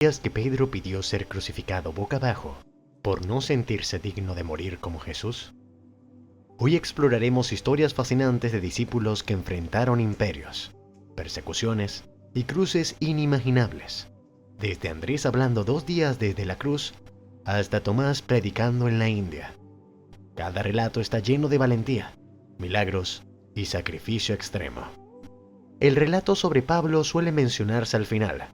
¿Sabías que Pedro pidió ser crucificado boca abajo por no sentirse digno de morir como Jesús? Hoy exploraremos historias fascinantes de discípulos que enfrentaron imperios, persecuciones y cruces inimaginables. Desde Andrés hablando 2 días desde la cruz hasta Tomás predicando en la India. Cada relato está lleno de valentía, milagros y sacrificio extremo. El relato sobre Pablo suele mencionarse al final,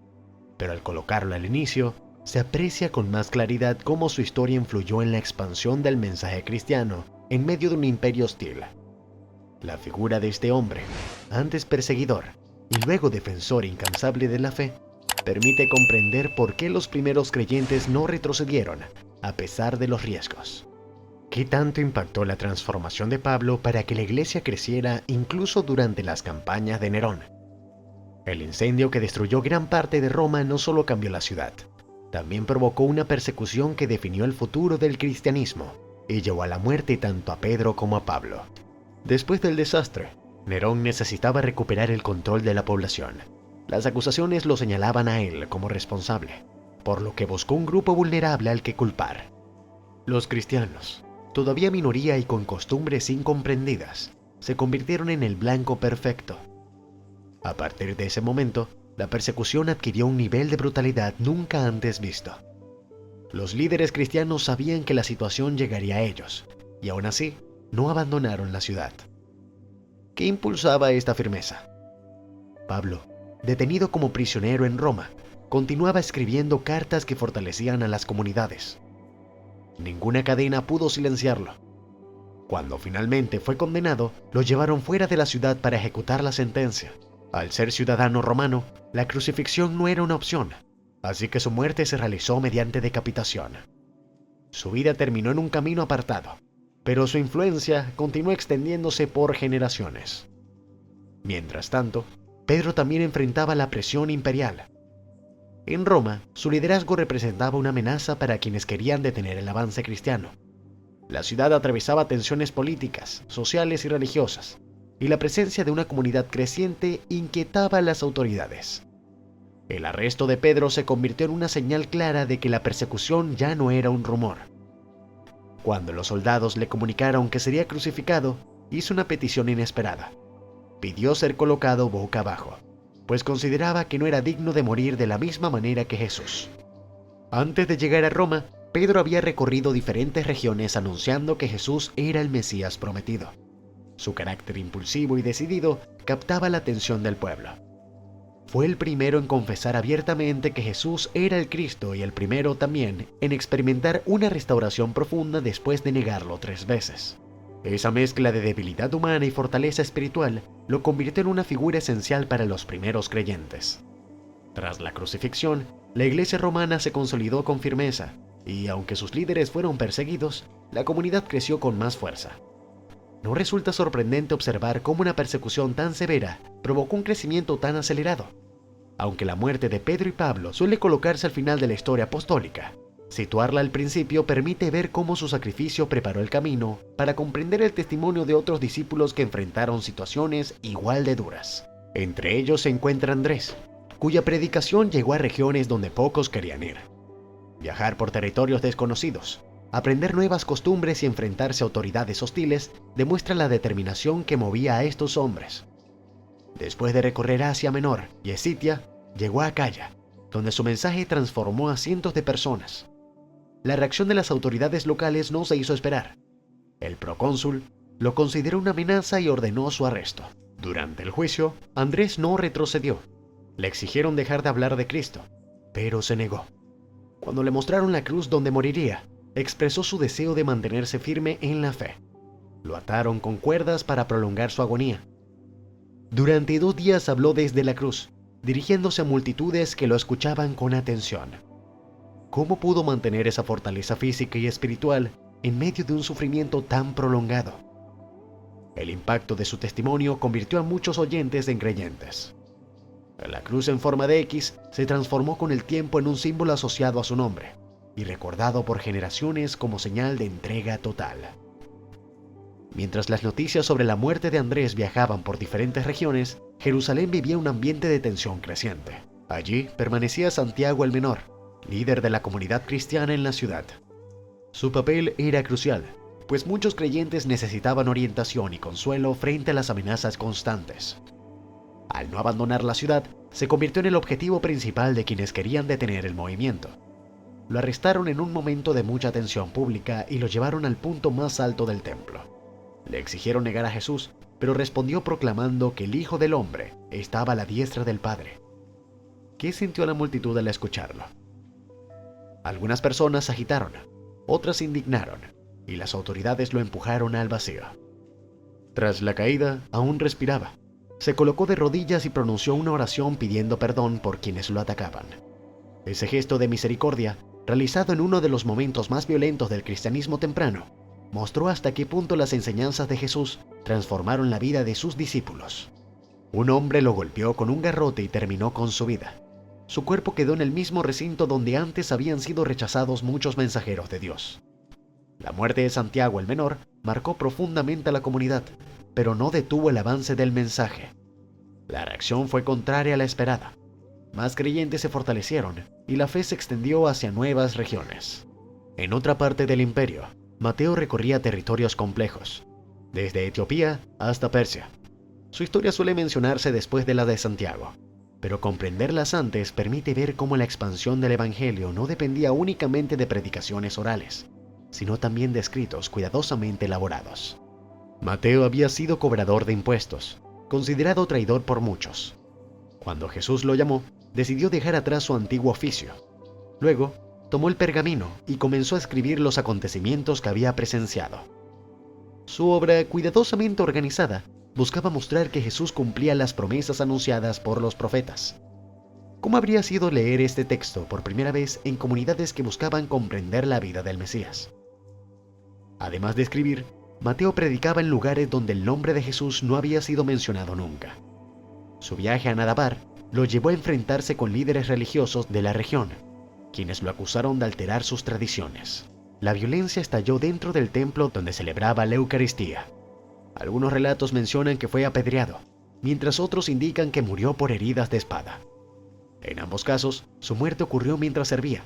pero al colocarlo al inicio, se aprecia con más claridad cómo su historia influyó en la expansión del mensaje cristiano en medio de un imperio hostil. La figura de este hombre, antes perseguidor y luego defensor incansable de la fe, permite comprender por qué los primeros creyentes no retrocedieron a pesar de los riesgos. ¿Qué tanto impactó la transformación de Pablo para que la iglesia creciera incluso durante las campañas de Nerón? El incendio que destruyó gran parte de Roma no solo cambió la ciudad, también provocó una persecución que definió el futuro del cristianismo y llevó a la muerte tanto a Pedro como a Pablo. Después del desastre, Nerón necesitaba recuperar el control de la población. Las acusaciones lo señalaban a él como responsable, por lo que buscó un grupo vulnerable al que culpar. Los cristianos, todavía minoría y con costumbres incomprendidas, se convirtieron en el blanco perfecto. A partir de ese momento, la persecución adquirió un nivel de brutalidad nunca antes visto. Los líderes cristianos sabían que la situación llegaría a ellos, y aún así, no abandonaron la ciudad. ¿Qué impulsaba esta firmeza? Pablo, detenido como prisionero en Roma, continuaba escribiendo cartas que fortalecían a las comunidades. Ninguna cadena pudo silenciarlo. Cuando finalmente fue condenado, lo llevaron fuera de la ciudad para ejecutar la sentencia. Al ser ciudadano romano, la crucifixión no era una opción, así que su muerte se realizó mediante decapitación. Su vida terminó en un camino apartado, pero su influencia continuó extendiéndose por generaciones. Mientras tanto, Pedro también enfrentaba la presión imperial. En Roma, su liderazgo representaba una amenaza para quienes querían detener el avance cristiano. La ciudad atravesaba tensiones políticas, sociales y religiosas, y la presencia de una comunidad creciente inquietaba a las autoridades. El arresto de Pedro se convirtió en una señal clara de que la persecución ya no era un rumor. Cuando los soldados le comunicaron que sería crucificado, hizo una petición inesperada. Pidió ser colocado boca abajo, pues consideraba que no era digno de morir de la misma manera que Jesús. Antes de llegar a Roma, Pedro había recorrido diferentes regiones anunciando que Jesús era el Mesías prometido. Su carácter impulsivo y decidido captaba la atención del pueblo. Fue el primero en confesar abiertamente que Jesús era el Cristo y el primero también en experimentar una restauración profunda después de negarlo 3 veces. Esa mezcla de debilidad humana y fortaleza espiritual lo convirtió en una figura esencial para los primeros creyentes. Tras la crucifixión, la iglesia romana se consolidó con firmeza y, aunque sus líderes fueron perseguidos, la comunidad creció con más fuerza. ¿No resulta sorprendente observar cómo una persecución tan severa provocó un crecimiento tan acelerado? Aunque la muerte de Pedro y Pablo suele colocarse al final de la historia apostólica, situarla al principio permite ver cómo su sacrificio preparó el camino para comprender el testimonio de otros discípulos que enfrentaron situaciones igual de duras. Entre ellos se encuentra Andrés, cuya predicación llegó a regiones donde pocos querían ir. Viajar por territorios desconocidos, aprender nuevas costumbres y enfrentarse a autoridades hostiles demuestra la determinación que movía a estos hombres. Después de recorrer Asia Menor y Escitia, llegó a Acaya, donde su mensaje transformó a cientos de personas. La reacción de las autoridades locales no se hizo esperar. El procónsul lo consideró una amenaza y ordenó su arresto. Durante el juicio, Andrés no retrocedió. Le exigieron dejar de hablar de Cristo, pero se negó. Cuando le mostraron la cruz donde moriría, expresó su deseo de mantenerse firme en la fe. Lo ataron con cuerdas para prolongar su agonía. Durante 2 días habló desde la cruz, dirigiéndose a multitudes que lo escuchaban con atención. ¿Cómo pudo mantener esa fortaleza física y espiritual en medio de un sufrimiento tan prolongado? El impacto de su testimonio convirtió a muchos oyentes en creyentes. La cruz en forma de X se transformó con el tiempo en un símbolo asociado a su nombre y recordado por generaciones como señal de entrega total. Mientras las noticias sobre la muerte de Andrés viajaban por diferentes regiones, Jerusalén vivía un ambiente de tensión creciente. Allí permanecía Santiago el Menor, líder de la comunidad cristiana en la ciudad. Su papel era crucial, pues muchos creyentes necesitaban orientación y consuelo frente a las amenazas constantes. Al no abandonar la ciudad, se convirtió en el objetivo principal de quienes querían detener el movimiento. Lo arrestaron en un momento de mucha tensión pública y lo llevaron al punto más alto del templo. Le exigieron negar a Jesús, pero respondió proclamando que el Hijo del Hombre estaba a la diestra del Padre. ¿Qué sintió la multitud al escucharlo? Algunas personas se agitaron, otras se indignaron, y las autoridades lo empujaron al vacío. Tras la caída, aún respiraba. Se colocó de rodillas y pronunció una oración pidiendo perdón por quienes lo atacaban. Ese gesto de misericordia, realizado en uno de los momentos más violentos del cristianismo temprano, mostró hasta qué punto las enseñanzas de Jesús transformaron la vida de sus discípulos. Un hombre lo golpeó con un garrote y terminó con su vida. Su cuerpo quedó en el mismo recinto donde antes habían sido rechazados muchos mensajeros de Dios. La muerte de Santiago el Menor marcó profundamente a la comunidad, pero no detuvo el avance del mensaje. La reacción fue contraria a la esperada. Más creyentes se fortalecieron y la fe se extendió hacia nuevas regiones. En otra parte del imperio, Mateo recorría territorios complejos, desde Etiopía hasta Persia. Su historia suele mencionarse después de la de Santiago, pero comprenderlas antes permite ver cómo la expansión del Evangelio no dependía únicamente de predicaciones orales, sino también de escritos cuidadosamente elaborados. Mateo había sido cobrador de impuestos, considerado traidor por muchos. Cuando Jesús lo llamó, decidió dejar atrás su antiguo oficio. Luego, tomó el pergamino y comenzó a escribir los acontecimientos que había presenciado. Su obra, cuidadosamente organizada, buscaba mostrar que Jesús cumplía las promesas anunciadas por los profetas. ¿Cómo habría sido leer este texto por primera vez en comunidades que buscaban comprender la vida del Mesías? Además de escribir, Mateo predicaba en lugares donde el nombre de Jesús no había sido mencionado nunca. Su viaje a Nadabar lo llevó a enfrentarse con líderes religiosos de la región, quienes lo acusaron de alterar sus tradiciones. La violencia estalló dentro del templo donde celebraba la Eucaristía. Algunos relatos mencionan que fue apedreado, mientras otros indican que murió por heridas de espada. En ambos casos, su muerte ocurrió mientras servía.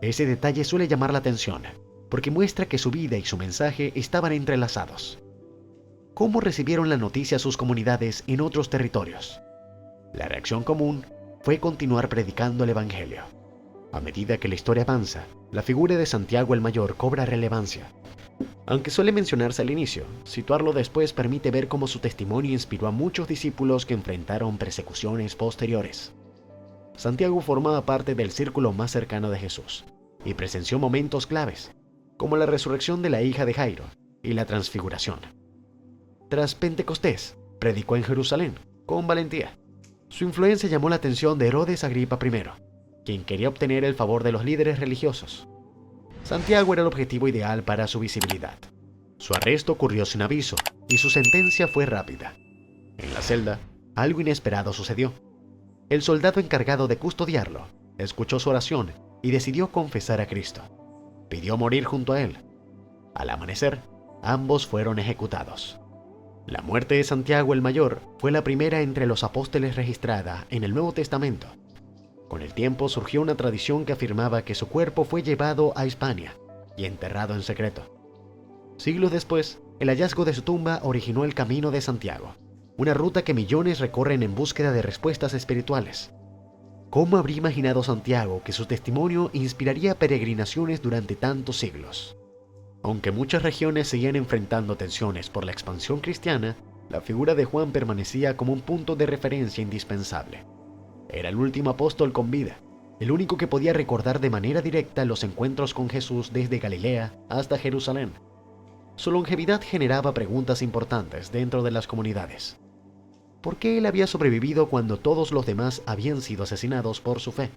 Ese detalle suele llamar la atención, porque muestra que su vida y su mensaje estaban entrelazados. ¿Cómo recibieron la noticia sus comunidades en otros territorios? La reacción común fue continuar predicando el Evangelio. A medida que la historia avanza, la figura de Santiago el Mayor cobra relevancia. Aunque suele mencionarse al inicio, situarlo después permite ver cómo su testimonio inspiró a muchos discípulos que enfrentaron persecuciones posteriores. Santiago formaba parte del círculo más cercano de Jesús y presenció momentos claves, como la resurrección de la hija de Jairo y la transfiguración. Tras Pentecostés, predicó en Jerusalén, con valentía. Su influencia llamó la atención de Herodes Agripa I, quien quería obtener el favor de los líderes religiosos. Santiago era el objetivo ideal para su visibilidad. Su arresto ocurrió sin aviso y su sentencia fue rápida. En la celda, algo inesperado sucedió. El soldado encargado de custodiarlo escuchó su oración y decidió confesar a Cristo. Pidió morir junto a él. Al amanecer, ambos fueron ejecutados. La muerte de Santiago el Mayor fue la primera entre los apóstoles registrada en el Nuevo Testamento. Con el tiempo surgió una tradición que afirmaba que su cuerpo fue llevado a Hispania y enterrado en secreto. Siglos después, el hallazgo de su tumba originó el Camino de Santiago, una ruta que millones recorren en búsqueda de respuestas espirituales. ¿Cómo habría imaginado Santiago que su testimonio inspiraría peregrinaciones durante tantos siglos? Aunque muchas regiones seguían enfrentando tensiones por la expansión cristiana, la figura de Juan permanecía como un punto de referencia indispensable. Era el último apóstol con vida, el único que podía recordar de manera directa los encuentros con Jesús desde Galilea hasta Jerusalén. Su longevidad generaba preguntas importantes dentro de las comunidades. ¿Por qué él había sobrevivido cuando todos los demás habían sido asesinados por su fe?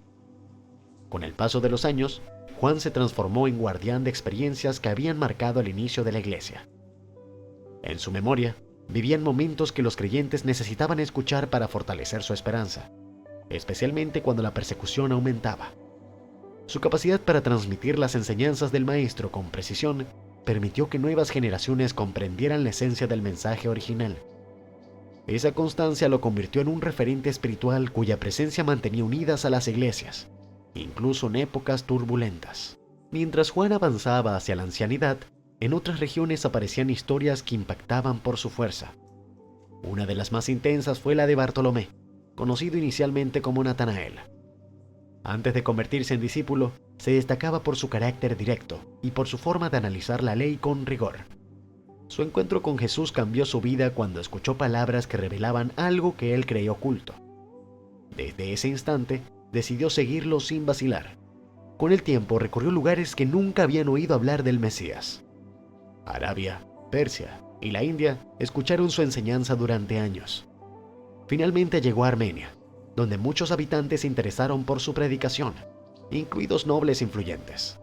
Con el paso de los años, Juan se transformó en guardián de experiencias que habían marcado el inicio de la iglesia. En su memoria, vivían momentos que los creyentes necesitaban escuchar para fortalecer su esperanza, especialmente cuando la persecución aumentaba. Su capacidad para transmitir las enseñanzas del Maestro con precisión permitió que nuevas generaciones comprendieran la esencia del mensaje original. Esa constancia lo convirtió en un referente espiritual cuya presencia mantenía unidas a las iglesias. incluso en épocas turbulentas. Mientras Juan avanzaba hacia la ancianidad, en otras regiones aparecían historias que impactaban por su fuerza. Una de las más intensas fue la de Bartolomé, conocido inicialmente como Natanael. Antes de convertirse en discípulo, se destacaba por su carácter directo y por su forma de analizar la ley con rigor. Su encuentro con Jesús cambió su vida cuando escuchó palabras que revelaban algo que él creía oculto. Desde ese instante, decidió seguirlo sin vacilar. Con el tiempo recorrió lugares que nunca habían oído hablar del Mesías. Arabia, Persia y la India escucharon su enseñanza durante años. Finalmente llegó a Armenia, donde muchos habitantes se interesaron por su predicación, incluidos nobles influyentes.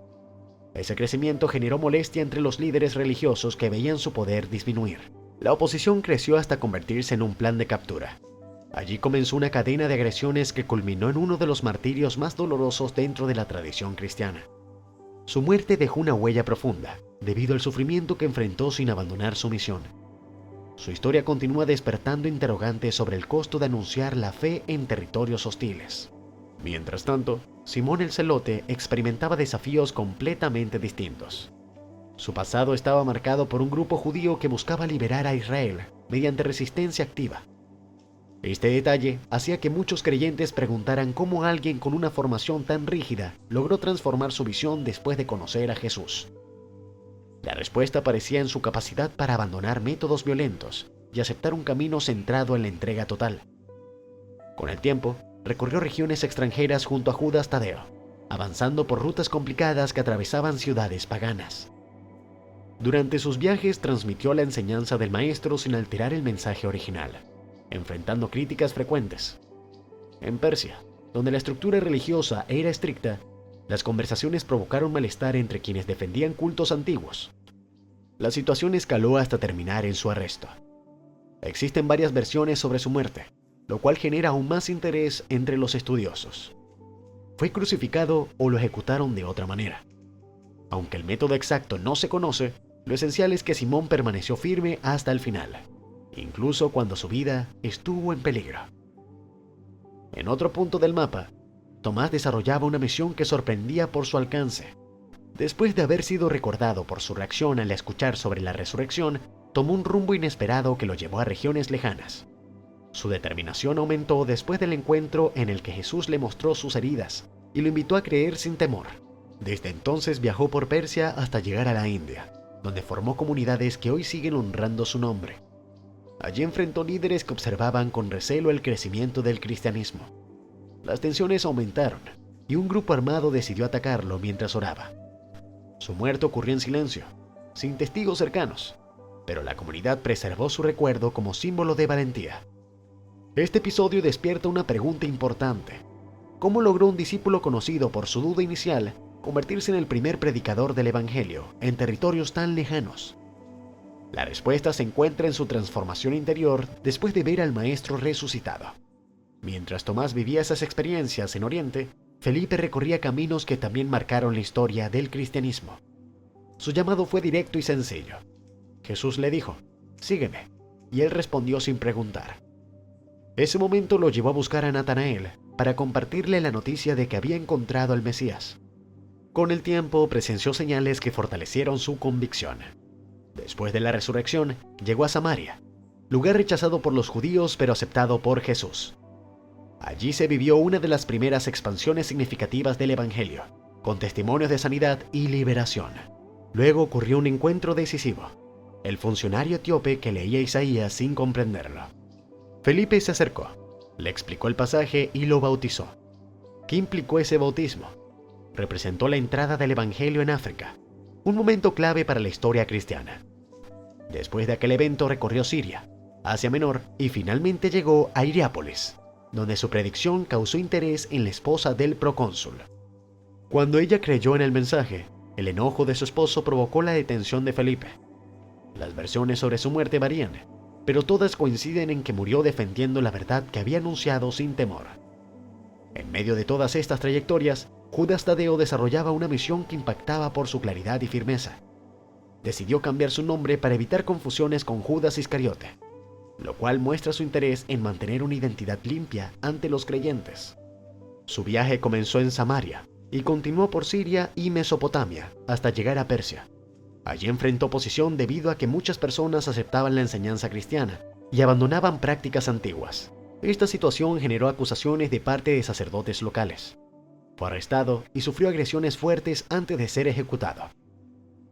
Ese crecimiento generó molestia entre los líderes religiosos que veían su poder disminuir. La oposición creció hasta convertirse en un plan de captura. Allí comenzó una cadena de agresiones que culminó en uno de los martirios más dolorosos dentro de la tradición cristiana. Su muerte dejó una huella profunda, debido al sufrimiento que enfrentó sin abandonar su misión. Su historia continúa despertando interrogantes sobre el costo de anunciar la fe en territorios hostiles. Mientras tanto, Simón el Celote experimentaba desafíos completamente distintos. Su pasado estaba marcado por un grupo judío que buscaba liberar a Israel mediante resistencia activa. Este detalle hacía que muchos creyentes preguntaran cómo alguien con una formación tan rígida logró transformar su visión después de conocer a Jesús. La respuesta aparecía en su capacidad para abandonar métodos violentos y aceptar un camino centrado en la entrega total. Con el tiempo, recorrió regiones extranjeras junto a Judas Tadeo, avanzando por rutas complicadas que atravesaban ciudades paganas. Durante sus viajes transmitió la enseñanza del Maestro sin alterar el mensaje original, enfrentando críticas frecuentes. En Persia, donde la estructura religiosa era estricta, las conversaciones provocaron malestar entre quienes defendían cultos antiguos. La situación escaló hasta terminar en su arresto. Existen varias versiones sobre su muerte, lo cual genera aún más interés entre los estudiosos. ¿Fue crucificado o lo ejecutaron de otra manera? Aunque el método exacto no se conoce, lo esencial es que Simón permaneció firme hasta el final, incluso cuando su vida estuvo en peligro. En otro punto del mapa, Tomás desarrollaba una misión que sorprendía por su alcance. Después de haber sido recordado por su reacción al escuchar sobre la resurrección, tomó un rumbo inesperado que lo llevó a regiones lejanas. Su determinación aumentó después del encuentro en el que Jesús le mostró sus heridas y lo invitó a creer sin temor. Desde entonces viajó por Persia hasta llegar a la India, donde formó comunidades que hoy siguen honrando su nombre. Allí enfrentó líderes que observaban con recelo el crecimiento del cristianismo. Las tensiones aumentaron y un grupo armado decidió atacarlo mientras oraba. Su muerte ocurrió en silencio, sin testigos cercanos, pero la comunidad preservó su recuerdo como símbolo de valentía. Este episodio despierta una pregunta importante. ¿Cómo logró un discípulo conocido por su duda inicial convertirse en el primer predicador del Evangelio en territorios tan lejanos? La respuesta se encuentra en su transformación interior después de ver al Maestro resucitado. Mientras Tomás vivía esas experiencias en Oriente, Felipe recorría caminos que también marcaron la historia del cristianismo. Su llamado fue directo y sencillo. Jesús le dijo, «Sígueme», y él respondió sin preguntar. Ese momento lo llevó a buscar a Natanael para compartirle la noticia de que había encontrado al Mesías. Con el tiempo presenció señales que fortalecieron su convicción. Después de la resurrección, llegó a Samaria, lugar rechazado por los judíos pero aceptado por Jesús. Allí se vivió una de las primeras expansiones significativas del Evangelio, con testimonios de sanidad y liberación. Luego ocurrió un encuentro decisivo, el funcionario etíope que leía Isaías sin comprenderlo. Felipe se acercó, le explicó el pasaje y lo bautizó. ¿Qué implicó ese bautismo? Representó la entrada del Evangelio en África, un momento clave para la historia cristiana. Después de aquel evento recorrió Siria, Asia Menor y finalmente llegó a Hierápolis, donde su predicción causó interés en la esposa del procónsul. Cuando ella creyó en el mensaje, el enojo de su esposo provocó la detención de Felipe. Las versiones sobre su muerte varían, pero todas coinciden en que murió defendiendo la verdad que había anunciado sin temor. En medio de todas estas trayectorias, Judas Tadeo desarrollaba una misión que impactaba por su claridad y firmeza. Decidió cambiar su nombre para evitar confusiones con Judas Iscariote, lo cual muestra su interés en mantener una identidad limpia ante los creyentes. Su viaje comenzó en Samaria y continuó por Siria y Mesopotamia hasta llegar a Persia. Allí enfrentó oposición debido a que muchas personas aceptaban la enseñanza cristiana y abandonaban prácticas antiguas. Esta situación generó acusaciones de parte de sacerdotes locales. Fue arrestado y sufrió agresiones fuertes antes de ser ejecutado.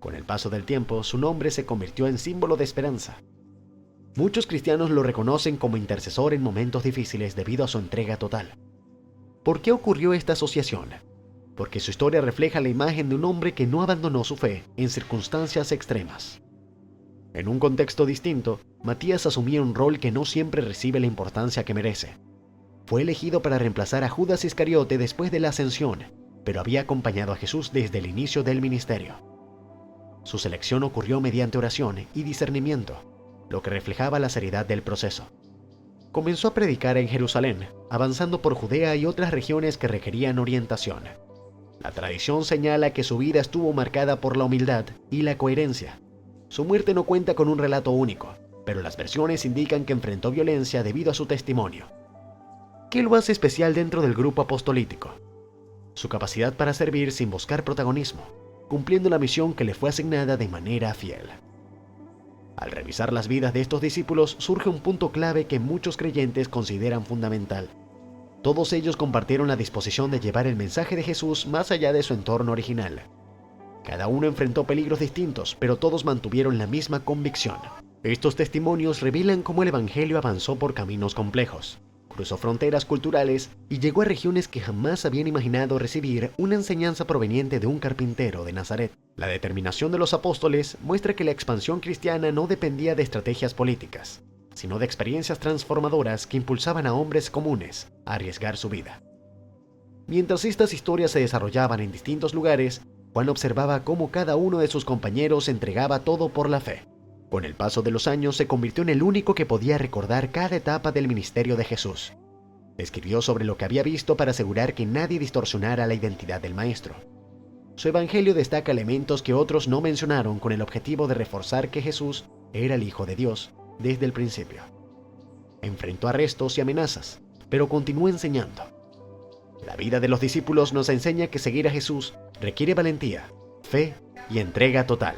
Con el paso del tiempo, su nombre se convirtió en símbolo de esperanza. Muchos cristianos lo reconocen como intercesor en momentos difíciles debido a su entrega total. ¿Por qué ocurrió esta asociación? Porque su historia refleja la imagen de un hombre que no abandonó su fe en circunstancias extremas. En un contexto distinto, Matías asumía un rol que no siempre recibe la importancia que merece. Fue elegido para reemplazar a Judas Iscariote después de la ascensión, pero había acompañado a Jesús desde el inicio del ministerio. Su selección ocurrió mediante oración y discernimiento, lo que reflejaba la seriedad del proceso. Comenzó a predicar en Jerusalén, avanzando por Judea y otras regiones que requerían orientación. La tradición señala que su vida estuvo marcada por la humildad y la coherencia. Su muerte no cuenta con un relato único, pero las versiones indican que enfrentó violencia debido a su testimonio. ¿Qué lo hace especial dentro del grupo apostolítico? Su capacidad para servir sin buscar protagonismo, cumpliendo la misión que le fue asignada de manera fiel. Al revisar las vidas de estos discípulos surge un punto clave que muchos creyentes consideran fundamental. Todos ellos compartieron la disposición de llevar el mensaje de Jesús más allá de su entorno original. Cada uno enfrentó peligros distintos, pero todos mantuvieron la misma convicción. Estos testimonios revelan cómo el Evangelio avanzó por caminos complejos, cruzó fronteras culturales y llegó a regiones que jamás habían imaginado recibir una enseñanza proveniente de un carpintero de Nazaret. La determinación de los apóstoles muestra que la expansión cristiana no dependía de estrategias políticas, sino de experiencias transformadoras que impulsaban a hombres comunes a arriesgar su vida. Mientras estas historias se desarrollaban en distintos lugares, Juan observaba cómo cada uno de sus compañeros entregaba todo por la fe. Con el paso de los años se convirtió en el único que podía recordar cada etapa del ministerio de Jesús. Escribió sobre lo que había visto para asegurar que nadie distorsionara la identidad del maestro. Su evangelio destaca elementos que otros no mencionaron con el objetivo de reforzar que Jesús era el Hijo de Dios desde el principio. Enfrentó arrestos y amenazas, pero continuó enseñando. La vida de los discípulos nos enseña que seguir a Jesús requiere valentía, fe y entrega total.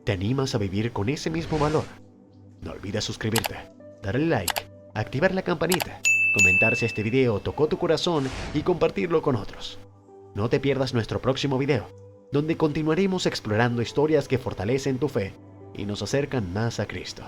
¿Te animas a vivir con ese mismo valor? No olvides suscribirte, darle like, activar la campanita, comentar si este video tocó tu corazón y compartirlo con otros. No te pierdas nuestro próximo video, donde continuaremos explorando historias que fortalecen tu fe y nos acercan más a Cristo.